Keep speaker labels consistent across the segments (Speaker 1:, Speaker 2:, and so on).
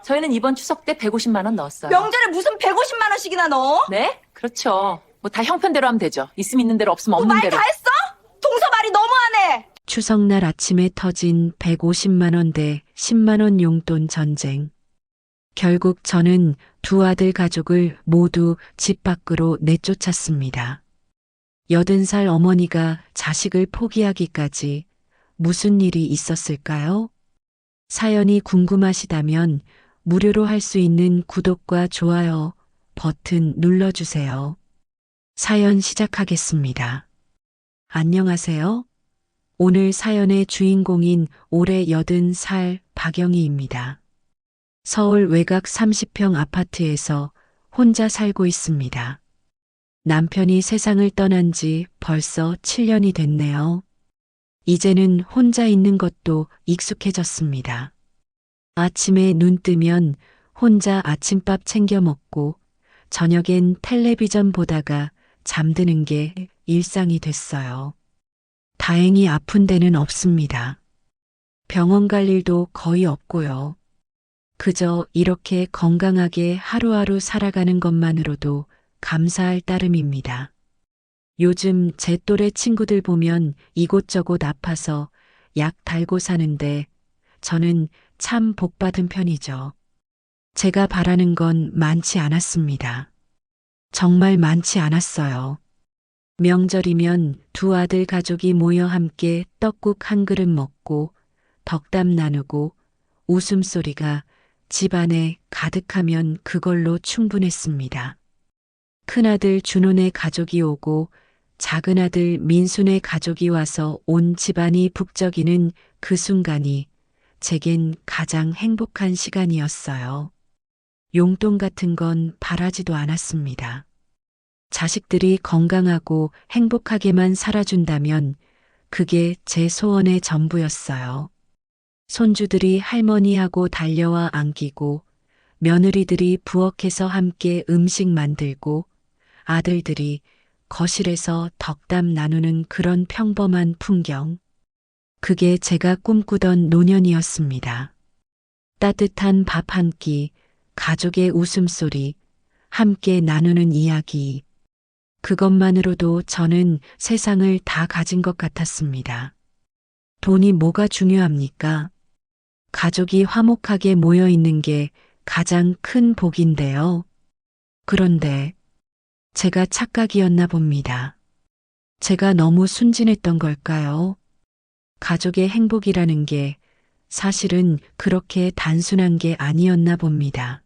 Speaker 1: 저희는 이번 추석 때 150만 원 넣었어요.
Speaker 2: 명절에 무슨 150만 원씩이나 넣어?
Speaker 1: 네? 그렇죠. 뭐 다 형편대로 하면 되죠. 있으면 있는 대로 없으면 없는
Speaker 2: 말
Speaker 1: 대로.
Speaker 2: 다 했어? 동서 말이 너무하네.
Speaker 3: 추석날 아침에 터진 150만 원 대 10만 원 용돈 전쟁. 결국 저는 두 아들 가족을 모두 집 밖으로 내쫓았습니다. 80살 어머니가 자식을 포기하기까지 무슨 일이 있었을까요? 사연이 궁금하시다면 무료로 할 수 있는 구독과 좋아요 버튼 눌러주세요. 사연 시작하겠습니다. 안녕하세요. 오늘 사연의 주인공인 올해 80살 박영희입니다. 서울 외곽 30평 아파트에서 혼자 살고 있습니다. 남편이 세상을 떠난 지 벌써 7년이 됐네요. 이제는 혼자 있는 것도 익숙해졌습니다. 아침에 눈 뜨면 혼자 아침밥 챙겨 먹고 저녁엔 텔레비전 보다가 잠드는 게 일상이 됐어요. 다행히 아픈 데는 없습니다. 병원 갈 일도 거의 없고요. 그저 이렇게 건강하게 하루하루 살아가는 것만으로도 감사할 따름입니다. 요즘 제 또래 친구들 보면 이곳저곳 아파서 약 달고 사는데 저는 참 복받은 편이죠. 제가 바라는 건 많지 않았습니다. 정말 많지 않았어요. 명절이면 두 아들 가족이 모여 함께 떡국 한 그릇 먹고 덕담 나누고 웃음소리가 집안에 가득하면 그걸로 충분했습니다. 큰아들 준호네 가족이 오고 작은아들 민수네 가족이 와서 온 집안이 북적이는 그 순간이 제겐 가장 행복한 시간이었어요. 용돈 같은 건 바라지도 않았습니다. 자식들이 건강하고 행복하게만 살아준다면 그게 제 소원의 전부였어요. 손주들이 할머니하고 달려와 안기고 며느리들이 부엌에서 함께 음식 만들고 아들들이 거실에서 덕담 나누는 그런 평범한 풍경. 그게 제가 꿈꾸던 노년이었습니다. 따뜻한 밥 한 끼, 가족의 웃음소리, 함께 나누는 이야기. 그것만으로도 저는 세상을 다 가진 것 같았습니다. 돈이 뭐가 중요합니까? 가족이 화목하게 모여 있는 게 가장 큰 복인데요. 그런데 제가 착각이었나 봅니다. 제가 너무 순진했던 걸까요? 가족의 행복이라는 게 사실은 그렇게 단순한 게 아니었나 봅니다.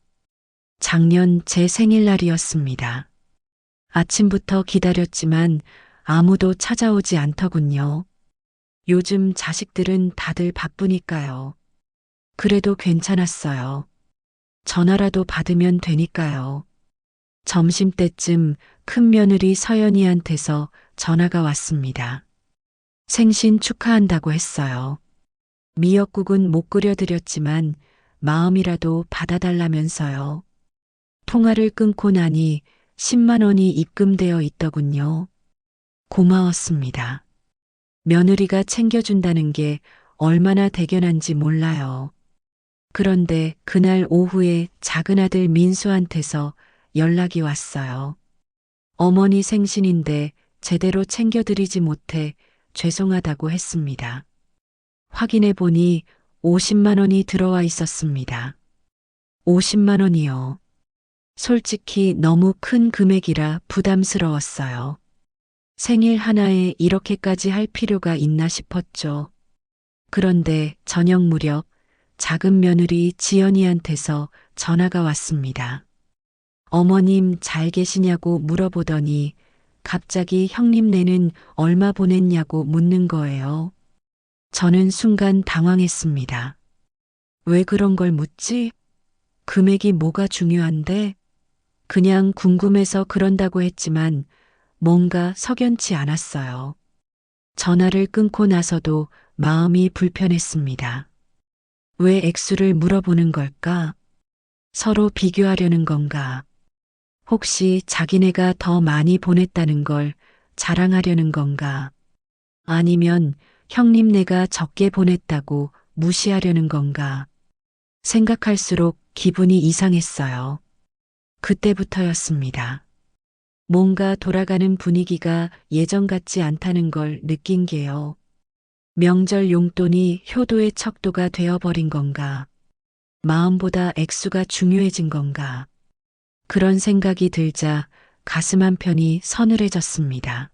Speaker 3: 작년 제 생일날이었습니다. 아침부터 기다렸지만 아무도 찾아오지 않더군요. 요즘 자식들은 다들 바쁘니까요. 그래도 괜찮았어요. 전화라도 받으면 되니까요. 점심때쯤 큰며느리 서연이한테서 전화가 왔습니다. 생신 축하한다고 했어요. 미역국은 못 끓여드렸지만 마음이라도 받아달라면서요. 통화를 끊고 나니 10만 원이 입금되어 있더군요. 고마웠습니다. 며느리가 챙겨준다는 게 얼마나 대견한지 몰라요. 그런데 그날 오후에 작은아들 민수한테서 연락이 왔어요. 어머니 생신인데 제대로 챙겨드리지 못해 죄송하다고 했습니다. 확인해 보니 50만 원이 들어와 있었습니다. 50만 원이요. 솔직히 너무 큰 금액이라 부담스러웠어요. 생일 하나에 이렇게까지 할 필요가 있나 싶었죠. 그런데 저녁 무렵 작은 며느리 지연이한테서 전화가 왔습니다. 어머님 잘 계시냐고 물어보더니 갑자기 형님네는 얼마 보냈냐고 묻는 거예요. 저는 순간 당황했습니다. 왜 그런 걸 묻지? 금액이 뭐가 중요한데? 그냥 궁금해서 그런다고 했지만 뭔가 석연치 않았어요. 전화를 끊고 나서도 마음이 불편했습니다. 왜 액수를 물어보는 걸까? 서로 비교하려는 건가? 혹시 자기네가 더 많이 보냈다는 걸 자랑하려는 건가? 아니면 형님네가 적게 보냈다고 무시하려는 건가? 생각할수록 기분이 이상했어요. 그때부터였습니다. 뭔가 돌아가는 분위기가 예전 같지 않다는 걸 느낀 게요. 명절 용돈이 효도의 척도가 되어버린 건가? 마음보다 액수가 중요해진 건가? 그런 생각이 들자 가슴 한편이 서늘해졌습니다.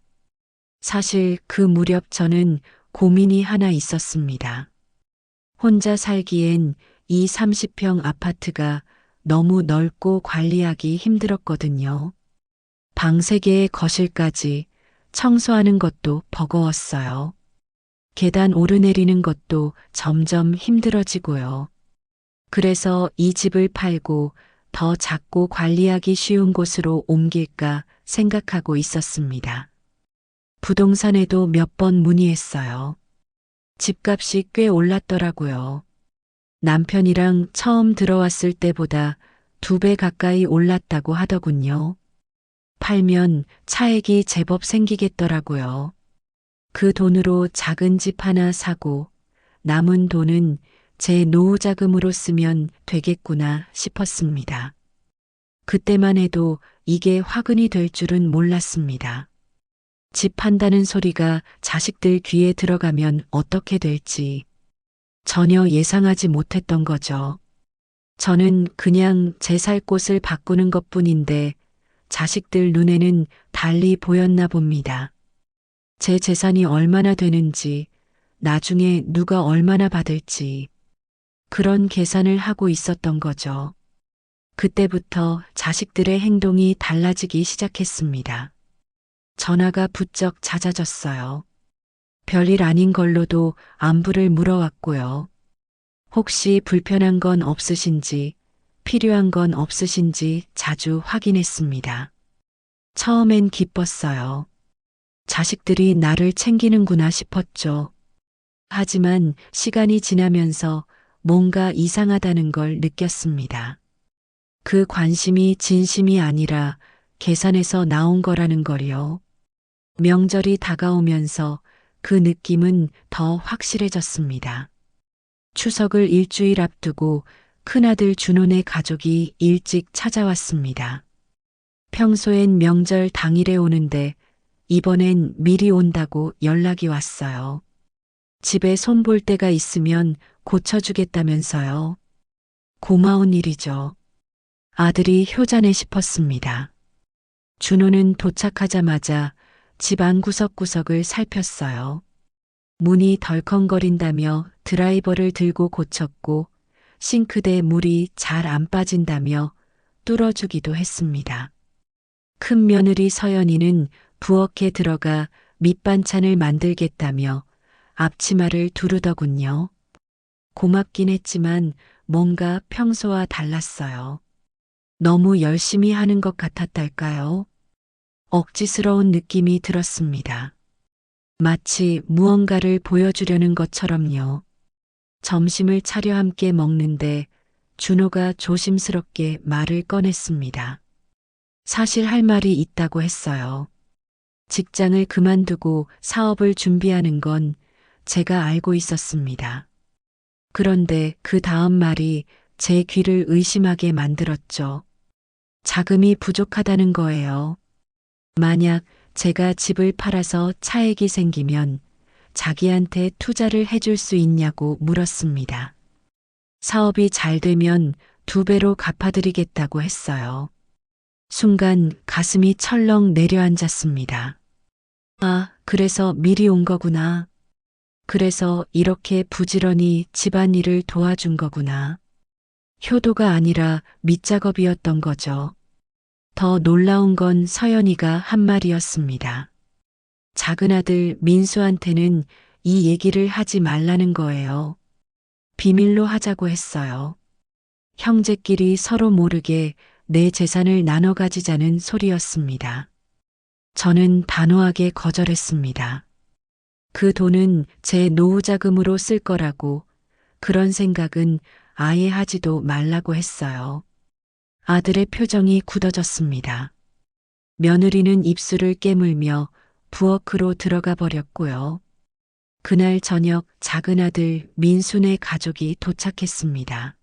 Speaker 3: 사실 그 무렵 저는 고민이 하나 있었습니다. 혼자 살기엔 이 30평 아파트가 너무 넓고 관리하기 힘들었거든요. 방 3개의 거실까지 청소하는 것도 버거웠어요. 계단 오르내리는 것도 점점 힘들어지고요. 그래서 이 집을 팔고 더 작고 관리하기 쉬운 곳으로 옮길까 생각하고 있었습니다. 부동산에도 몇 번 문의했어요. 집값이 꽤 올랐더라고요. 남편이랑 처음 들어왔을 때보다 2배 가까이 올랐다고 하더군요. 팔면 차액이 제법 생기겠더라고요. 그 돈으로 작은 집 하나 사고 남은 돈은 제 노후 자금으로 쓰면 되겠구나 싶었습니다. 그때만 해도 이게 화근이 될 줄은 몰랐습니다. 집 판다는 소리가 자식들 귀에 들어가면 어떻게 될지 전혀 예상하지 못했던 거죠. 저는 그냥 제 살 곳을 바꾸는 것뿐인데 자식들 눈에는 달리 보였나 봅니다. 제 재산이 얼마나 되는지, 나중에 누가 얼마나 받을지, 그런 계산을 하고 있었던 거죠. 그때부터 자식들의 행동이 달라지기 시작했습니다. 전화가 부쩍 잦아졌어요. 별일 아닌 걸로도 안부를 물어왔고요. 혹시 불편한 건 없으신지, 필요한 건 없으신지 자주 확인했습니다. 처음엔 기뻤어요. 자식들이 나를 챙기는구나 싶었죠. 하지만 시간이 지나면서 뭔가 이상하다는 걸 느꼈습니다. 그 관심이 진심이 아니라 계산에서 나온 거라는 걸요. 명절이 다가오면서 그 느낌은 더 확실해졌습니다. 추석을 일주일 앞두고 큰아들 준호네 가족이 일찍 찾아왔습니다. 평소엔 명절 당일에 오는데 이번엔 미리 온다고 연락이 왔어요. 집에 손볼 데가 있으면 고쳐주겠다면서요. 고마운 일이죠. 아들이 효자네 싶었습니다. 준호는 도착하자마자 집 안 구석구석을 살폈어요. 문이 덜컹거린다며 드라이버를 들고 고쳤고 싱크대 물이 잘 안 빠진다며 뚫어주기도 했습니다. 큰 며느리 서연이는 부엌에 들어가 밑반찬을 만들겠다며 앞치마를 두르더군요. 고맙긴 했지만 뭔가 평소와 달랐어요. 너무 열심히 하는 것 같았달까요? 억지스러운 느낌이 들었습니다. 마치 무언가를 보여주려는 것처럼요. 점심을 차려 함께 먹는데 준호가 조심스럽게 말을 꺼냈습니다. 사실 할 말이 있다고 했어요. 직장을 그만두고 사업을 준비하는 건 제가 알고 있었습니다. 그런데 그 다음 말이 제 귀를 의심하게 만들었죠. 자금이 부족하다는 거예요. 만약 제가 집을 팔아서 차액이 생기면 자기한테 투자를 해줄 수 있냐고 물었습니다. 사업이 잘 되면 2배로 갚아드리겠다고 했어요. 순간 가슴이 철렁 내려앉았습니다. 아, 그래서 미리 온 거구나. 그래서 이렇게 부지런히 집안일을 도와준 거구나. 효도가 아니라 밑작업이었던 거죠. 더 놀라운 건 서연이가 한 말이었습니다. 작은아들 민수한테는 이 얘기를 하지 말라는 거예요. 비밀로 하자고 했어요. 형제끼리 서로 모르게 내 재산을 나눠 가지자는 소리였습니다. 저는 단호하게 거절했습니다. 그 돈은 제 노후 자금으로 쓸 거라고 그런 생각은 아예 하지도 말라고 했어요. 아들의 표정이 굳어졌습니다. 며느리는 입술을 깨물며 부엌으로 들어가 버렸고요. 그날 저녁 작은아들 민수네 가족이 도착했습니다.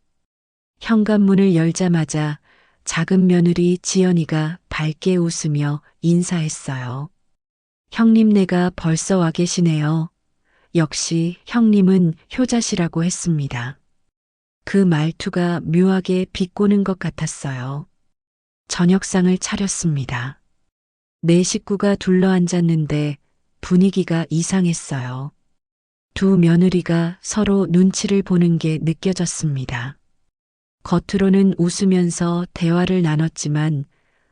Speaker 3: 현관문을 열자마자 작은 며느리 지연이가 밝게 웃으며 인사했어요. 형님네가 벌써 와 계시네요. 역시 형님은 효자시라고 했습니다. 그 말투가 묘하게 비꼬는 것 같았어요. 저녁상을 차렸습니다. 네 식구가 둘러앉았는데 분위기가 이상했어요. 두 며느리가 서로 눈치를 보는 게 느껴졌습니다. 겉으로는 웃으면서 대화를 나눴지만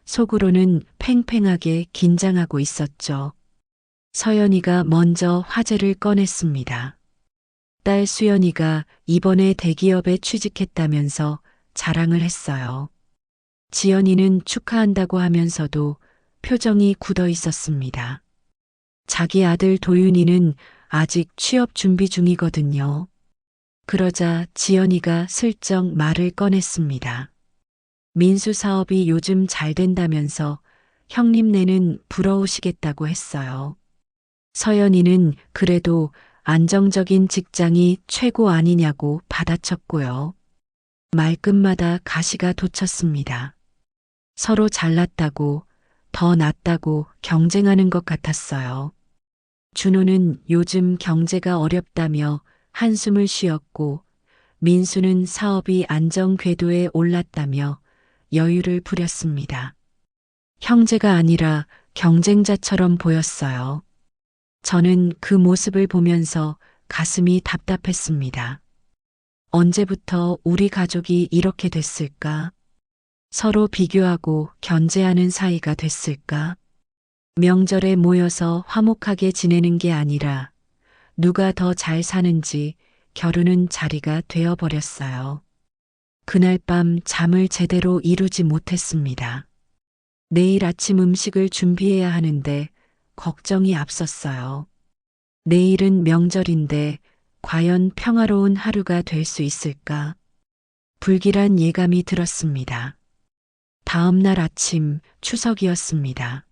Speaker 3: 속으로는 팽팽하게 긴장하고 있었죠. 서연이가 먼저 화제를 꺼냈습니다. 딸 수연이가 이번에 대기업에 취직했다면서 자랑을 했어요. 지연이는 축하한다고 하면서도 표정이 굳어 있었습니다. 자기 아들 도윤이는 아직 취업 준비 중이거든요. 그러자 지연이가 슬쩍 말을 꺼냈습니다. 민수 사업이 요즘 잘 된다면서 형님네는 부러우시겠다고 했어요. 서연이는 그래도 안정적인 직장이 최고 아니냐고 받아쳤고요. 말끝마다 가시가 돋쳤습니다. 서로 잘났다고, 더 낫다고 경쟁하는 것 같았어요. 준호는 요즘 경제가 어렵다며 한숨을 쉬었고, 민수는 사업이 안정 궤도에 올랐다며 여유를 부렸습니다. 형제가 아니라 경쟁자처럼 보였어요. 저는 그 모습을 보면서 가슴이 답답했습니다. 언제부터 우리 가족이 이렇게 됐을까? 서로 비교하고 견제하는 사이가 됐을까? 명절에 모여서 화목하게 지내는 게 아니라 누가 더 잘 사는지 겨루는 자리가 되어버렸어요. 그날 밤 잠을 제대로 이루지 못했습니다. 내일 아침 음식을 준비해야 하는데 걱정이 앞섰어요. 내일은 명절인데 과연 평화로운 하루가 될 수 있을까? 불길한 예감이 들었습니다. 다음 날 아침 추석이었습니다.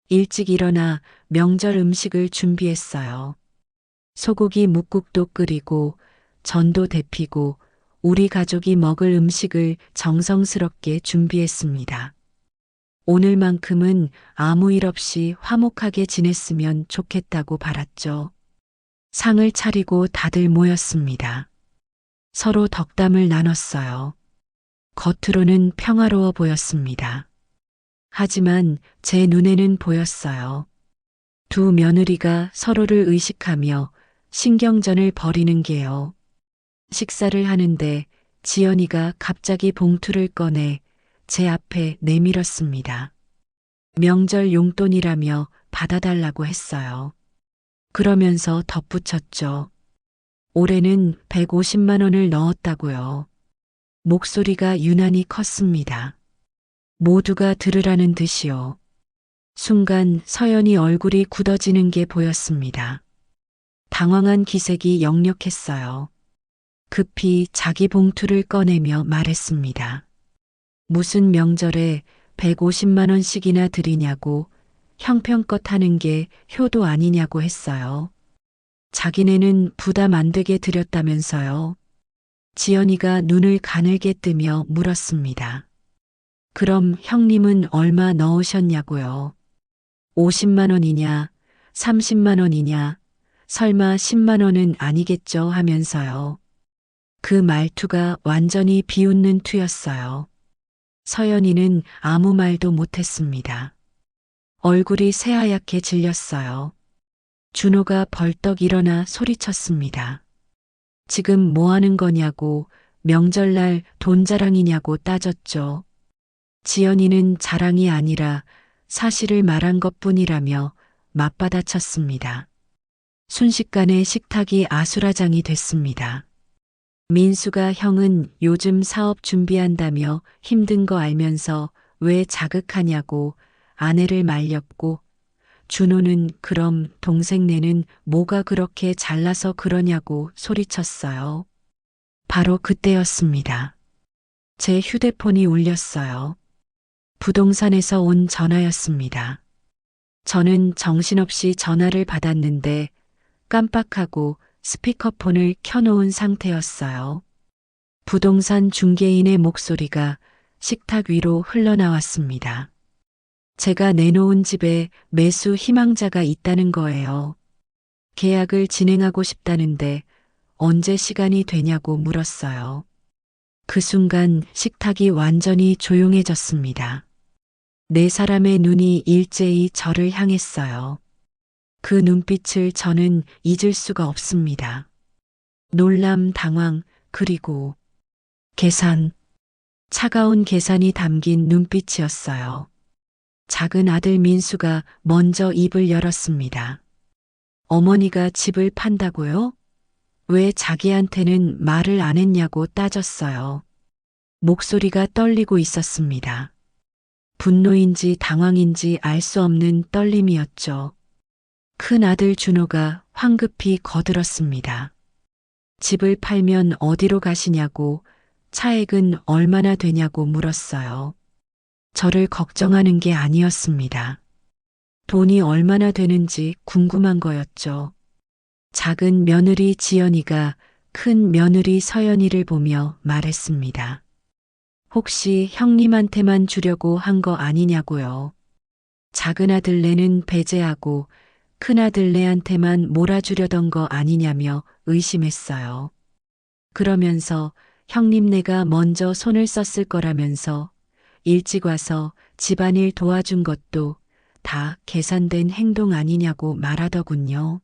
Speaker 3: 일찍 일어나 명절 음식을 준비했어요. 소고기 뭇국도 끓이고 전도 데피고 우리 가족이 먹을 음식을 정성스럽게 준비했습니다. 오늘만큼은 아무 일 없이 화목하게 지냈으면 좋겠다고 바랐죠. 상을 차리고 다들 모였습니다. 서로 덕담을 나눴어요. 겉으로는 평화로워 보였습니다. 하지만 제 눈에는 보였어요. 두 며느리가 서로를 의식하며 신경전을 벌이는 게요. 식사를 하는데 지연이가 갑자기 봉투를 꺼내 제 앞에 내밀었습니다. 명절 용돈이라며 받아달라고 했어요. 그러면서 덧붙였죠. 올해는 150만 원을 넣었다고요. 목소리가 유난히 컸습니다. 모두가 들으라는 듯이요. 순간 서연이 얼굴이 굳어지는 게 보였습니다. 당황한 기색이 역력했어요. 급히 자기 봉투를 꺼내며 말했습니다. 무슨 명절에 150만 원씩이나 드리냐고 형편껏 하는 게 효도 아니냐고 했어요. 자기네는 부담 안 되게 드렸다면서요. 지연이가 눈을 가늘게 뜨며 물었습니다. 그럼 형님은 얼마 넣으셨냐고요? 50만 원이냐, 30만 원이냐, 설마 10만 원은 아니겠죠 하면서요. 그 말투가 완전히 비웃는 투였어요. 서연이는 아무 말도 못했습니다. 얼굴이 새하얗게 질렸어요. 준호가 벌떡 일어나 소리쳤습니다. 지금 뭐 하는 거냐고, 명절날 돈 자랑이냐고 따졌죠. 지연이는 자랑이 아니라 사실을 말한 것뿐이라며 맞받아쳤습니다. 순식간에 식탁이 아수라장이 됐습니다. 민수가 형은 요즘 사업 준비한다며 힘든 거 알면서 왜 자극하냐고 아내를 말렸고, 준호는 그럼 동생네는 뭐가 그렇게 잘나서 그러냐고 소리쳤어요. 바로 그때였습니다. 제 휴대폰이 울렸어요. 부동산에서 온 전화였습니다. 저는 정신없이 전화를 받았는데 깜빡하고 스피커폰을 켜놓은 상태였어요. 부동산 중개인의 목소리가 식탁 위로 흘러나왔습니다. 제가 내놓은 집에 매수 희망자가 있다는 거예요. 계약을 진행하고 싶다는데 언제 시간이 되냐고 물었어요. 그 순간 식탁이 완전히 조용해졌습니다. 네 사람의 눈이 일제히 저를 향했어요. 그 눈빛을 저는 잊을 수가 없습니다. 놀람, 당황, 그리고 계산. 차가운 계산이 담긴 눈빛이었어요. 작은 아들 민수가 먼저 입을 열었습니다. 어머니가 집을 판다고요? 왜 자기한테는 말을 안 했냐고 따졌어요. 목소리가 떨리고 있었습니다. 분노인지 당황인지 알 수 없는 떨림이었죠. 큰 아들 준호가 황급히 거들었습니다. 집을 팔면 어디로 가시냐고, 차액은 얼마나 되냐고 물었어요. 저를 걱정하는 게 아니었습니다. 돈이 얼마나 되는지 궁금한 거였죠. 작은 며느리 지연이가 큰 며느리 서연이를 보며 말했습니다. 혹시 형님한테만 주려고 한 거 아니냐고요. 작은 아들네는 배제하고 큰 아들네한테만 몰아주려던 거 아니냐며 의심했어요. 그러면서 형님네가 먼저 손을 썼을 거라면서 일찍 와서 집안일 도와준 것도 다 계산된 행동 아니냐고 말하더군요.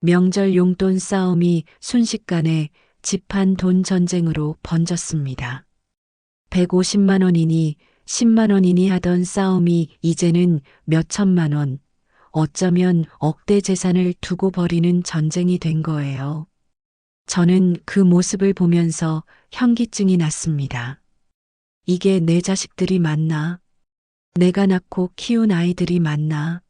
Speaker 3: 명절 용돈 싸움이 순식간에 집안 돈 전쟁으로 번졌습니다. 150만 원이니 10만 원이니 하던 싸움이 이제는 몇 천만 원, 어쩌면 억대 재산을 두고 벌이는 전쟁이 된 거예요. 저는 그 모습을 보면서 현기증이 났습니다. 이게 내 자식들이 맞나? 내가 낳고 키운 아이들이 맞나?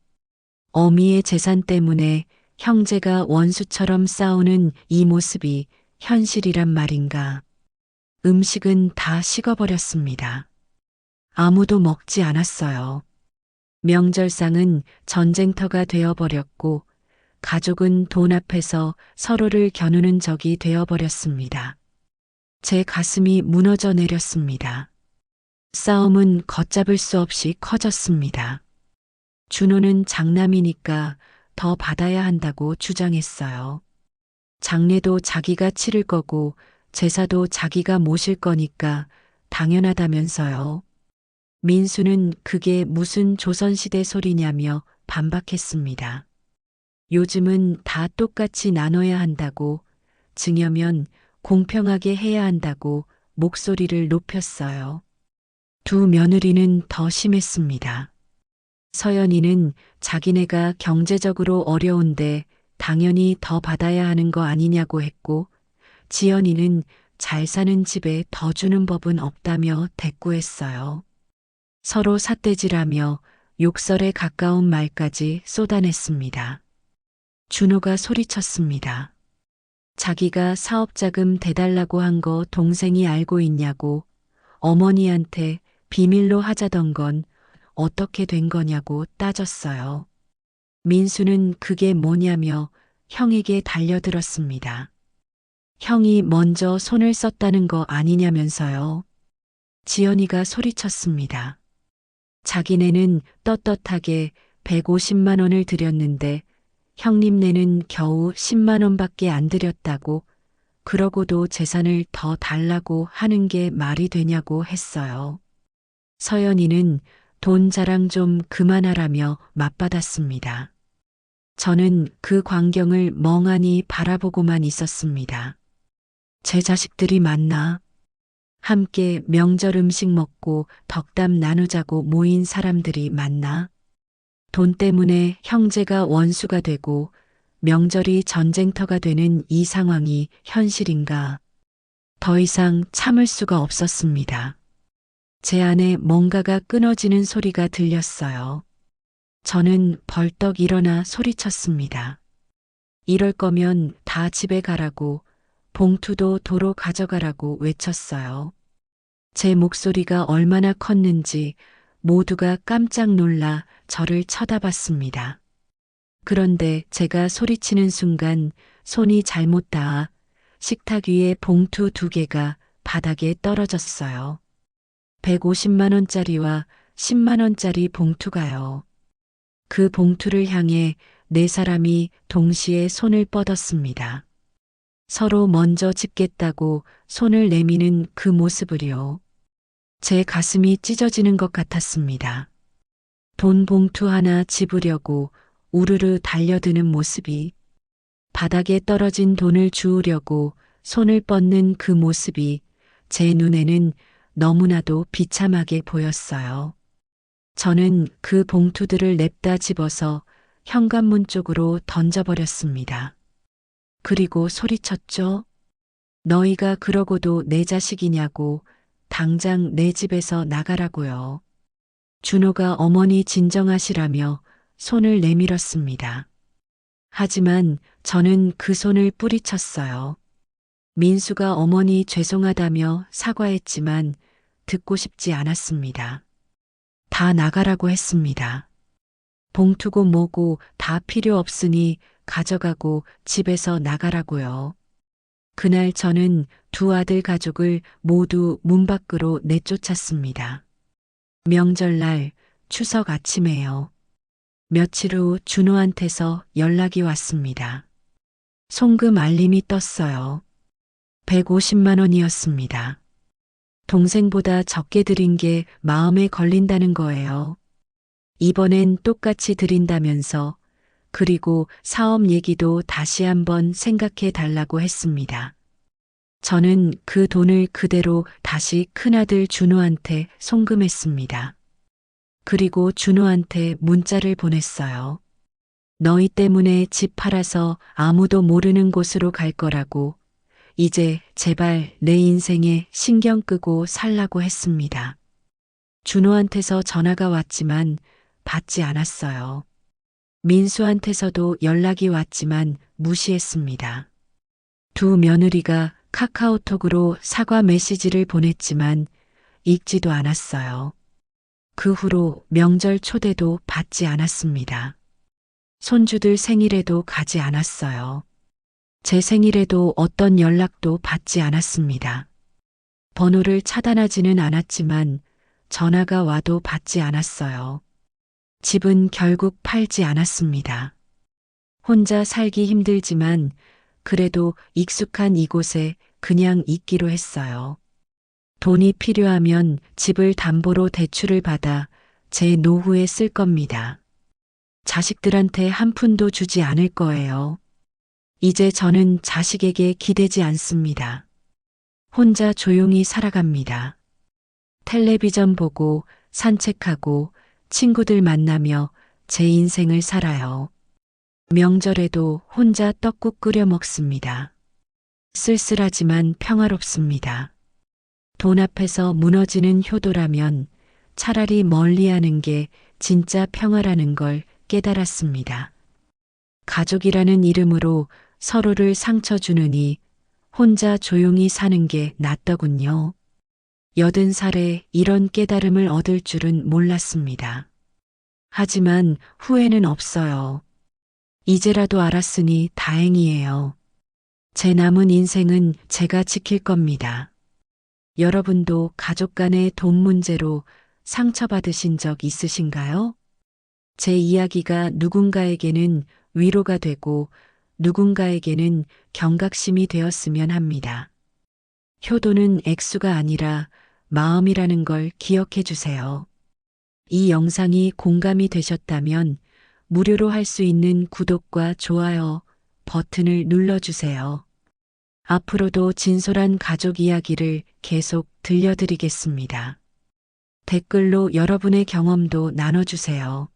Speaker 3: 어미의 재산 때문에 형제가 원수처럼 싸우는 이 모습이 현실이란 말인가? 음식은 다 식어버렸습니다. 아무도 먹지 않았어요. 명절상은 전쟁터가 되어버렸고 가족은 돈 앞에서 서로를 겨누는 적이 되어버렸습니다. 제 가슴이 무너져 내렸습니다. 싸움은 걷잡을 수 없이 커졌습니다. 준호는 장남이니까 더 받아야 한다고 주장했어요. 장례도 자기가 치를 거고 제사도 자기가 모실 거니까 당연하다면서요. 민수는 그게 무슨 조선시대 소리냐며 반박했습니다. 요즘은 다 똑같이 나눠야 한다고, 증여면 공평하게 해야 한다고 목소리를 높였어요. 두 며느리는 더 심했습니다. 서연이는 자기네가 경제적으로 어려운데 당연히 더 받아야 하는 거 아니냐고 했고, 지연이는 잘 사는 집에 더 주는 법은 없다며 대꾸했어요. 서로 삿대질하며 욕설에 가까운 말까지 쏟아냈습니다. 준호가 소리쳤습니다. 자기가 사업자금 대달라고 한 거 동생이 알고 있냐고, 어머니한테 비밀로 하자던 건 어떻게 된 거냐고 따졌어요. 민수는 그게 뭐냐며 형에게 달려들었습니다. 형이 먼저 손을 썼다는 거 아니냐면서요. 지연이가 소리쳤습니다. 자기네는 떳떳하게 150만 원을 드렸는데 형님네는 겨우 10만 원밖에 안 드렸다고, 그러고도 재산을 더 달라고 하는 게 말이 되냐고 했어요. 서연이는 돈 자랑 좀 그만하라며 맞받았습니다. 저는 그 광경을 멍하니 바라보고만 있었습니다. 제 자식들이 맞나? 함께 명절 음식 먹고 덕담 나누자고 모인 사람들이 맞나? 돈 때문에 형제가 원수가 되고 명절이 전쟁터가 되는 이 상황이 현실인가? 더 이상 참을 수가 없었습니다. 제 안에 뭔가가 끊어지는 소리가 들렸어요. 저는 벌떡 일어나 소리쳤습니다. 이럴 거면 다 집에 가라고, 봉투도 도로 가져가라고 외쳤어요. 제 목소리가 얼마나 컸는지 모두가 깜짝 놀라 저를 쳐다봤습니다. 그런데 제가 소리치는 순간 손이 잘못 닿아 식탁 위에 봉투 2개가 바닥에 떨어졌어요. 150만 원짜리와 10만 원짜리 봉투가요. 그 봉투를 향해 네 사람이 동시에 손을 뻗었습니다. 서로 먼저 집겠다고 손을 내미는 그 모습을요. 제 가슴이 찢어지는 것 같았습니다. 돈 봉투 하나 집으려고 우르르 달려드는 모습이, 바닥에 떨어진 돈을 주우려고 손을 뻗는 그 모습이 제 눈에는 너무나도 비참하게 보였어요. 저는 그 봉투들을 냅다 집어서 현관문 쪽으로 던져버렸습니다. 그리고 소리쳤죠. 너희가 그러고도 내 자식이냐고, 당장 내 집에서 나가라고요. 준호가 어머니 진정하시라며 손을 내밀었습니다. 하지만 저는 그 손을 뿌리쳤어요. 민수가 어머니 죄송하다며 사과했지만 듣고 싶지 않았습니다. 다 나가라고 했습니다. 봉투고 뭐고 다 필요 없으니 가져가고 집에서 나가라고요. 그날 저는 두 아들 가족을 모두 문 밖으로 내쫓았습니다. 명절날 추석 아침에요. 며칠 후 준호한테서 연락이 왔습니다. 송금 알림이 떴어요. 150만 원이었습니다. 동생보다 적게 드린 게 마음에 걸린다는 거예요. 이번엔 똑같이 드린다면서, 그리고 사업 얘기도 다시 한번 생각해 달라고 했습니다. 저는 그 돈을 그대로 다시 큰아들 준호한테 송금했습니다. 그리고 준호한테 문자를 보냈어요. 너희 때문에 집 팔아서 아무도 모르는 곳으로 갈 거라고, 이제 제발 내 인생에 신경 끄고 살라고 했습니다. 준호한테서 전화가 왔지만 받지 않았어요. 민수한테서도 연락이 왔지만 무시했습니다. 두 며느리가 카카오톡으로 사과 메시지를 보냈지만 읽지도 않았어요. 그 후로 명절 초대도 받지 않았습니다. 손주들 생일에도 가지 않았어요. 제 생일에도 어떤 연락도 받지 않았습니다. 번호를 차단하지는 않았지만 전화가 와도 받지 않았어요. 집은 결국 팔지 않았습니다. 혼자 살기 힘들지만 그래도 익숙한 이곳에 그냥 있기로 했어요. 돈이 필요하면 집을 담보로 대출을 받아 제 노후에 쓸 겁니다. 자식들한테 한 푼도 주지 않을 거예요. 이제 저는 자식에게 기대지 않습니다. 혼자 조용히 살아갑니다. 텔레비전 보고 산책하고 친구들 만나며 제 인생을 살아요. 명절에도 혼자 떡국 끓여 먹습니다. 쓸쓸하지만 평화롭습니다. 돈 앞에서 무너지는 효도라면 차라리 멀리하는 게 진짜 평화라는 걸 깨달았습니다. 가족이라는 이름으로 서로를 상처 주느니 혼자 조용히 사는 게 낫더군요. 80살에 이런 깨달음을 얻을 줄은 몰랐습니다. 하지만 후회는 없어요. 이제라도 알았으니 다행이에요. 제 남은 인생은 제가 지킬 겁니다. 여러분도 가족 간의 돈 문제로 상처받으신 적 있으신가요? 제 이야기가 누군가에게는 위로가 되고 누군가에게는 경각심이 되었으면 합니다. 효도는 액수가 아니라 마음이라는 걸 기억해 주세요. 이 영상이 공감이 되셨다면 무료로 할 수 있는 구독과 좋아요 버튼을 눌러주세요. 앞으로도 진솔한 가족 이야기를 계속 들려드리겠습니다. 댓글로 여러분의 경험도 나눠주세요.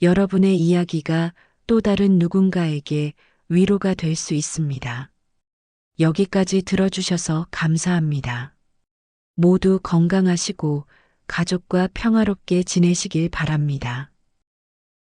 Speaker 3: 여러분의 이야기가 또 다른 누군가에게 위로가 될 수 있습니다. 여기까지 들어주셔서 감사합니다. 모두 건강하시고 가족과 평화롭게 지내시길 바랍니다.